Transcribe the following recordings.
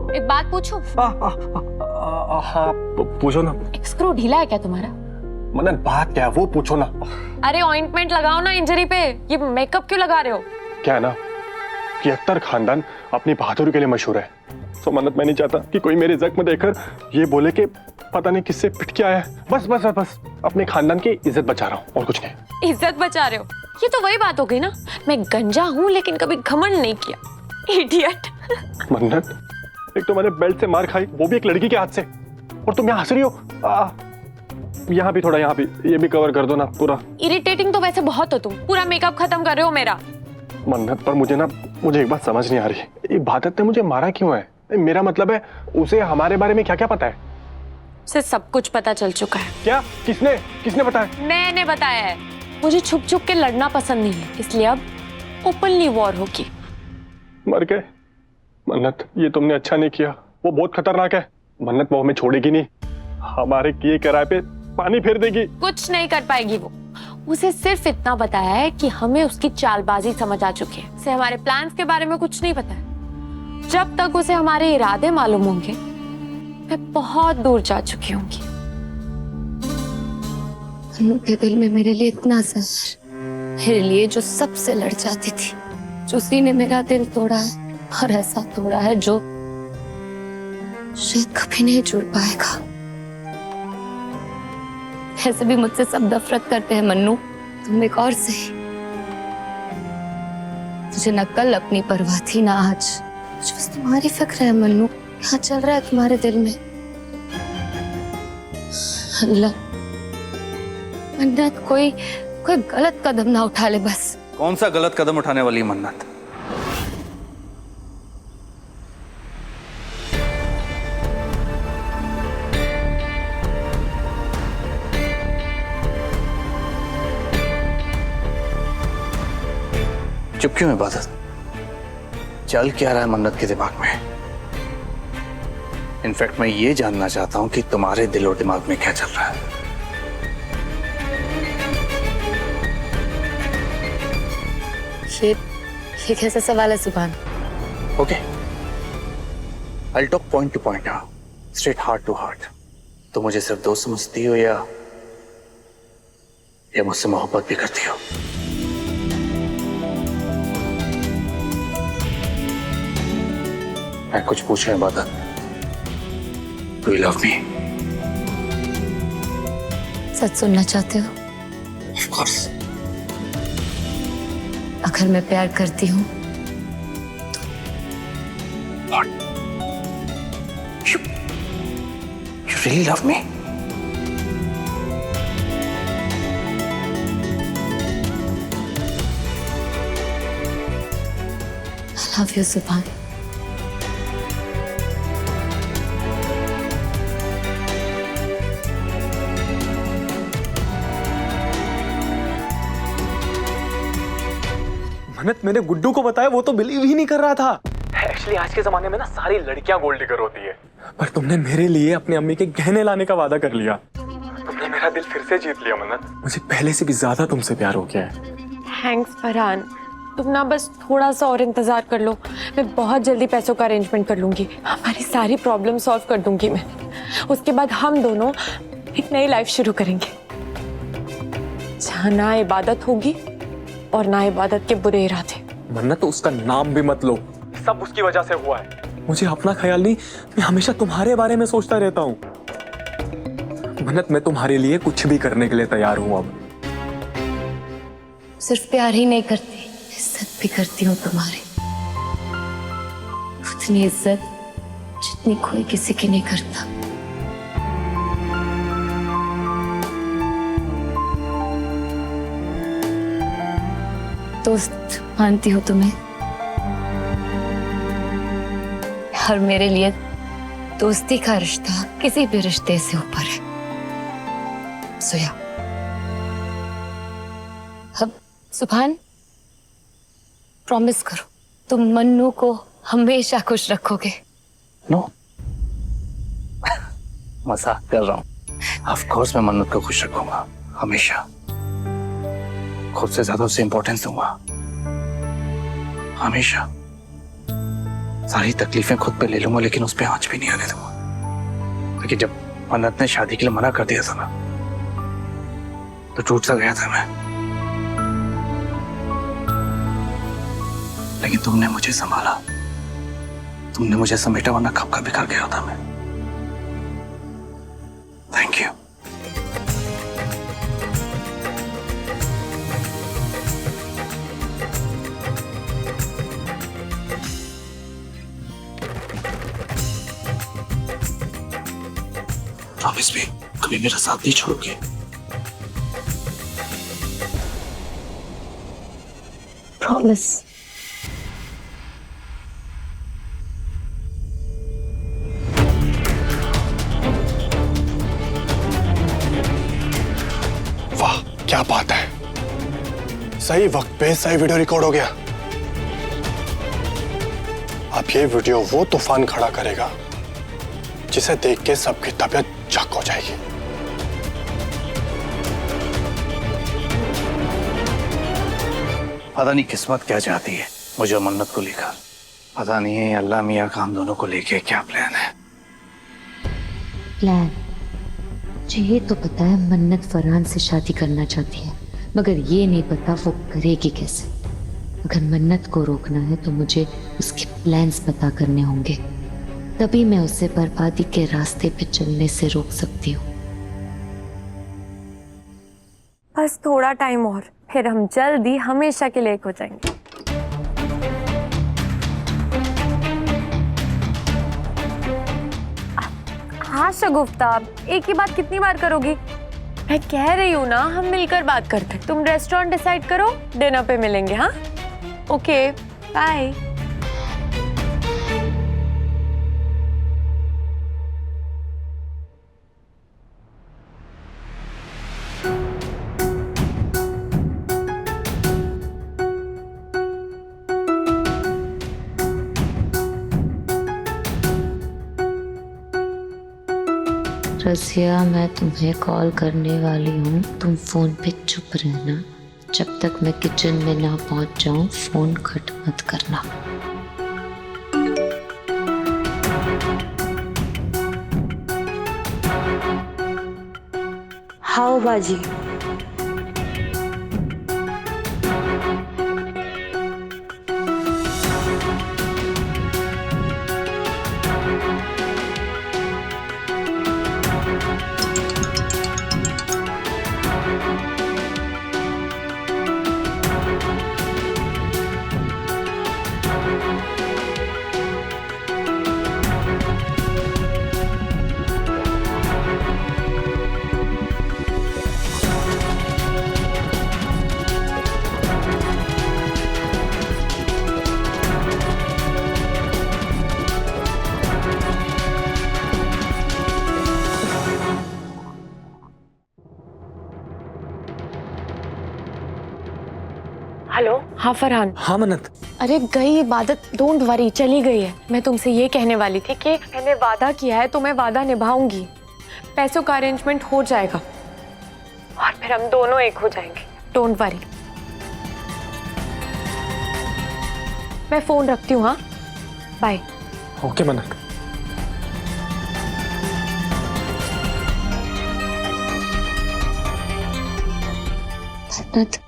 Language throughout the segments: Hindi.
एक बात पूछूं? हाँ पूछो ना। एक स्क्रू ढीला है क्या तुम्हारा? मन्नत बात क्या है वो पूछो ना। अरे ऑइंटमेंट लगाओ ना इंजरी पे, ये मेकअप क्यों लगा रहे हो? क्या है ना कि अख्तर खानदान अपनी बहादुरी के लिए मशहूर है। तो मन्नत मैं नहीं चाहता कि कोई मेरे जख्म देखकर ये बोले कि पता नहीं किससे पिट के आया है। बस बस बस अपने खानदान की इज्जत बचा रहा हूँ और कुछ नहीं। इज्जत बचा रहे हो? ये तो वही बात हो गई ना, मैं गंजा हूँ लेकिन कभी घमंड नहीं किया। इडियट। मन्नत एक तो मैंने बेल्ट से मार खाई, वो भी एक लड़की के हाथ से, और तुम यहाँ हंस रही हो। यहाँ भी थोड़ा, यहाँ भी, ये भी कवर कर दो ना पूरा। इरिटेटिंग तो वैसे बहुत हो तुम, पूरा मेकअप खत्म कर रहे हो मेरा। मन्नत पर मुझे एक बात समझ नहीं आ रही, इबादत ने मुझे मारा क्यों है? मेरा मतलब है उसे हमारे बारे में क्या क्या पता है? उसे सब कुछ पता चल चुका है। क्या? किसने बताया? मैंने बताया है। मुझे छुप छुप के लड़ना पसंद नहीं है, इसलिए अब ओपनली वॉर होगी। मर गए? मन्नत ये तुमने अच्छा नहीं किया, वो बहुत खतरनाक है। मन्नत वो हमें छोड़ेगी नहीं, हमारे किए कराए पे पानी फेर देगी। कुछ नहीं कर पाएगी वो। उसे सिर्फ इतना बताया है कि हमें उसकी चालबाजी समझ आ चुकी है, उसे हमारे प्लान्स के बारे में कुछ नहीं पता है। जब तक उसे हमारे इरादे मालूम होंगे मैं बहुत दूर जा चुकी होंगी। अनु के दिल में मेरे लिए इतना असर, मेरे लिए जो सबसे लड़ जाती थी, जो उसी ने मेरा दिल तोड़ा है और ऐसा तोड़ा है जो शायद कभी नहीं जुड़ पाएगा। ऐसे भी मुझसे सब नफरत करते हैं मन्नू, तुम एक और सही। तुझे न कल अपनी परवाह थी ना आज, मुझे बस तुम्हारी फिक्र है मन्नू। क्या चल रहा है तुम्हारे दिल में? अल्लाह मन्नत कोई गलत कदम ना उठा ले बस। कौन सा गलत कदम उठाने वाली मन्नत? चुप क्यों इबादत? चल क्या रहा है मन्नत के दिमाग में? इनफैक्ट मैं ये जानना चाहता हूं कि तुम्हारे दिल और दिमाग में क्या चल रहा है। ये कैसा सवाल है Subhan? Okay, I talk point to point now, straight heart to heart. तो मुझे सिर्फ दोस्त समझती हो या मुझसे मोहब्बत भी करती हो? मैं कुछ पूछूं इबादत? Do you love me? सच सुनना चाहते हो? Of course. अगर मैं प्यार करती हूँ तो What? You really love me? I love you सुभान। मन्नत मैंने गुड्डू को बताया, वो तो बिलीव ही नहीं कर रहा था। एक्चुअली आज के जमाने में ना सारी लड़कियां गोल्ड डिगर होती है, पर तुमने मेरे लिए अपनी अम्मी के गहने लाने का वादा कर लिया। तुमने मेरा दिल फिर से जीत लिया मन्नत। मुझे पहले से भी ज्यादा तुमसे प्यार हो गया है। थैंक्स फरहान, तुम ना बस थोड़ा सा और इंतजार कर लो, मैं बहुत जल्दी पैसों का अरेंजमेंट कर लूंगी, हमारी सारी प्रॉब्लम सॉल्व कर दूंगी मैं। उसके बाद हम दोनों एक नई लाइफ शुरू करेंगे जहाँ ना इबादत होगी और ना इबादत के बुरे इरादे। मन्नत उसका नाम भी मत लो, सब उसकी वजह से हुआ है। मुझे अपना ख्याल नहीं, मैं हमेशा तुम्हारे बारे में सोचता रहता हूँ। मन्नत मैं तुम्हारे लिए कुछ भी करने के लिए तैयार हूँ। अब सिर्फ प्यार ही नहीं करती, इज्जत भी करती हूँ तुम्हारी। उतनी इज्जत जितनी कोई किसी की नहीं करता। दोस्त मानती हूँ तुम्हें, और मेरे लिए दोस्ती का रिश्ता किसी भी रिश्ते से ऊपर है। सोया, अब सुभान प्रॉमिस करो तुम मन्नू को हमेशा खुश रखोगे। नो, मजाक कर रहा हूँ। ऑफ कोर्स मैं मन्नत को खुश रखूंगा हमेशा, खुद से ज्यादा उसे इंपॉर्टेंस दूंगा हमेशा। सारी तकलीफें खुद पे ले लूंगा, लेकिन उस पे आंच भी नहीं आने दूंगा। लेकिन जब मन्नत ने शादी के लिए मना कर दिया था ना, तो टूट सा गया था मैं। लेकिन तुमने मुझे संभाला, तुमने मुझे समेटा, वरना कब का बिखर गया था मैं। Thank you. प्रॉमिस भी कभी मेरा साथ नहीं छोड़ोगे। प्रॉमिस। वाह क्या बात है, सही वक्त पे सही वीडियो रिकॉर्ड हो गया। अब ये वीडियो वो तूफान खड़ा करेगा जिसे देख के सबकी तबीयत चक हो जाएगी। पता नहीं किस्मत क्या चाहती है मुझे और मन्नत को लेकर। पता नहीं है अल्लाह मियाँ का हम दोनों को लेके क्या प्लान है। प्लान? मुझे ये तो पता है मन्नत फरहान से शादी करना चाहती है, मगर ये नहीं पता वो करेगी कैसे। अगर मन्नत को रोकना है तो मुझे उसके प्लान्स पता करने होंगे, तभी मैं उसे बर्बादी के रास्ते पे चलने से रोक सकती हूँ। बस थोड़ा टाइम और, फिर हम जल्दी हमेशा के लिए एक हो जाएंगे। हाँ शगुफ्ता, एक ही बात कितनी बार करोगी? मैं कह रही हूँ ना, हम मिलकर बात करते हैं। तुम रेस्टोरेंट डिसाइड करो, डिनर पे मिलेंगे। हाँ ओके बाय। रसिया, मैं तुम्हें कॉल करने वाली हूँ, तुम फोन पे चुप रहना। जब तक मैं किचन में ना पहुँच जाऊँ फोन कट मत करना। हाँ बाजी। हेलो। हाँ फरहान। हाँ मन्नत। अरे गई इबादत, डोंट वरी, चली गई है। मैं तुमसे ये कहने वाली थी कि मैंने वादा किया है तो मैं वादा निभाऊंगी। पैसों का अरेंजमेंट हो जाएगा और फिर हम दोनों एक हो जाएंगे, डोंट वरी। मैं फोन रखती हूँ। हाँ बाय। ओके मन्नत। मन्नत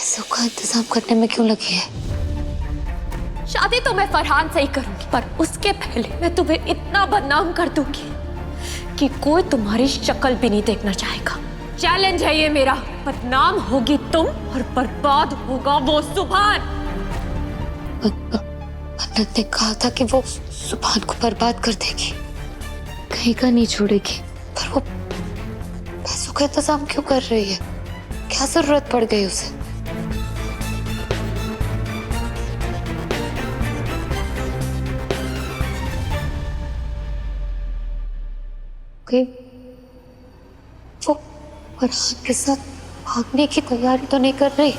पैसों का इंतजाम करने में क्यों लगी है? शादी तो मैं फरहान से ही करूंगी, पर उसके पहले मैं तुम्हें इतना बदनाम कर दूंगी कि कोई तुम्हारी शक्ल भी नहीं देखना चाहेगा। चैलेंज है ये मेरा। बदनाम होगी तुम और बर्बाद होगा वो सुभान। मन्नत ने कहा था कि वो सुभान को बर्बाद कर देगी, कहीं का नहीं छोड़ेगी, पर वो पैसों का इंतजाम क्यों कर रही है? क्या जरूरत पड़ गई उसे? वो फरहान के साथ भागने की तैयारी तो नहीं कर रही?